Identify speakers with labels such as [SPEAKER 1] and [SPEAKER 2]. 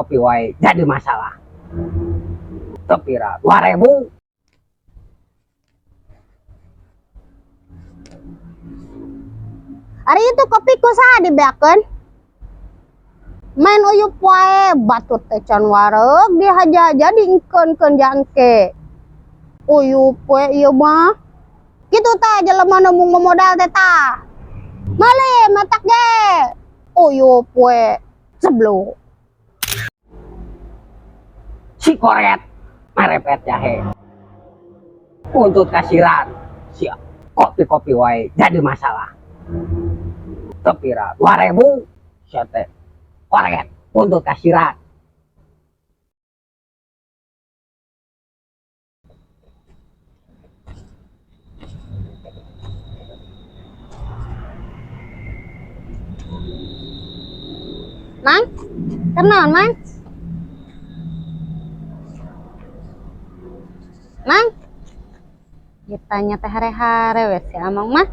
[SPEAKER 1] kopi wae jadi masalah. Tepira 2000.
[SPEAKER 2] Hari itu kopiku sah dibeakeun. Main uyup wae batut teh can wareg dihaja-haja diingkeun-keun jangke. Uyup we ieu mah. Kitu teh jelema nu mung modal teh tah. Malih matak ge. Uyup we sebluk.
[SPEAKER 1] Si koret marepet jahe. Untuk kasiran si kopi-kopi wae jadi masalah. Tepira 2000 sia teh koret untuk kasiran.
[SPEAKER 2] Mang, kenal Mang? Mang, ditanya teh hare-hare we si Amang mah.